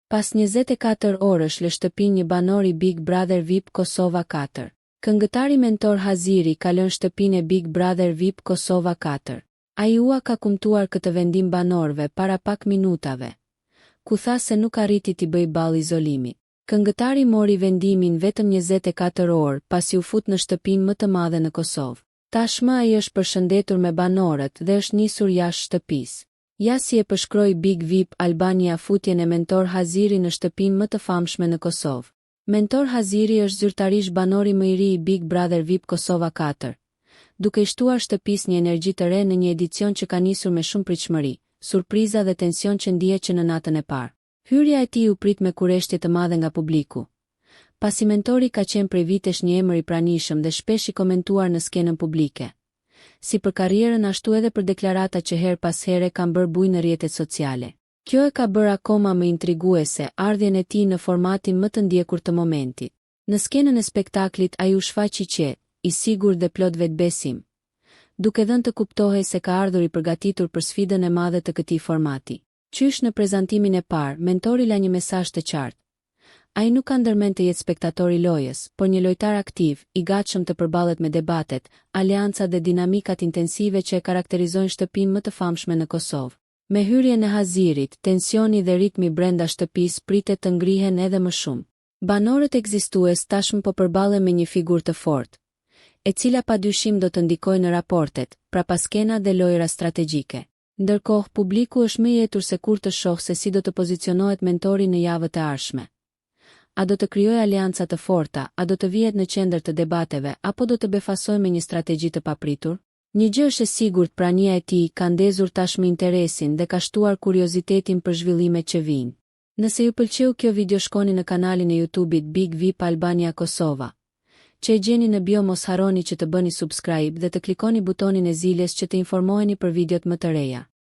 Pas 24 orësh lë shtëpinë një banor i Big Brother VIP Kosova 4. Këngëtari Mentor Haziri ka lënë shtëpinë e Big Brother VIP Kosova 4. Ai ua ka kumtuar këtë vendim banorëve para pak minutave, ku tha se nuk arriti t'i bëj ball izolimit. Këngëtari mori vendimin vetëm 24 orë pasi u fut në shtëpinë më të madhe në Kosovë. Tashmë ai është përshëndetur me banorët dhe është nisur jashtë shtëpisë. Ja si e përshkroi Big VIP Albania futjen e Mentor Haziri në shtëpinë më të famshme në Kosovë. Mentor Haziri është zyrtarisht banori më i ri i Big Brother VIP Kosova 4, duke i shtuar shtëpisë një energji të re në një edicion që ka nisur me shumë pritshmëri, surpriza dhe tension që ndihet që në natën e parë. Hyrja e tij u prit me kurreshtje të madhe nga publiku, pasi Mentori ka qenë prej vitesh një emër i pranishëm dhe shpesh i komentuar në skenën publike, si për karrierën ashtu edhe për deklarata që her pas here kanë bërë bujë në rrjetet sociale. Kjo e ka bërë akoma më intriguese ardhjen e tij në formatin më të ndjekur të momentit. Në skenën e spektaklit ai u shfaqi qetë, i sigurt dhe plot vetbesim, duke dhënë të kuptohej se ka ardhur i përgatitur për sfidën e madhe të këtij formati. Qysh në prezantimin e parë, Mentori la një mesazh të qartë. Ai nuk ka ndërmend të jetë spektator i lojës, por një lojtar aktiv, i gatshëm të përballet me debatet, aleancat dhe dinamikat intensive që e karakterizojnë shtëpinë më të famshme në Kosovë. Me hyrjen e Hazirit, tensioni dhe ritmi brenda shtëpisë pritet të ngrihen edhe më shumë. Banorët ekzistues tashmë po përballen me një figurë të fortë, e cila padyshim do të ndikojë në raportet, prapaskena dhe lojra strategjike. Ndërkohë, publiku është më i etur se kur të shohë se si do të pozicionohet Mentori në javët e ardhshme. A do të krijojë aleanca të forta, a do të vihet në qendër të debateve, apo do të befasojë me një strategji të papritur? Një gjë është e sigurt, prania e tij ka ndezur tashmë interesin dhe ka shtuar kuriozitetin për zhvillimet që vijnë. Nëse ju pëlqeu kjo video, shkoni në kanalin e YouTube-it Big VIP Albania Kosova, që e gjeni në bio. Mos harroni që të bëni subscribe dhe të klikoni butonin e ziljes që të informoheni për videot më të reja.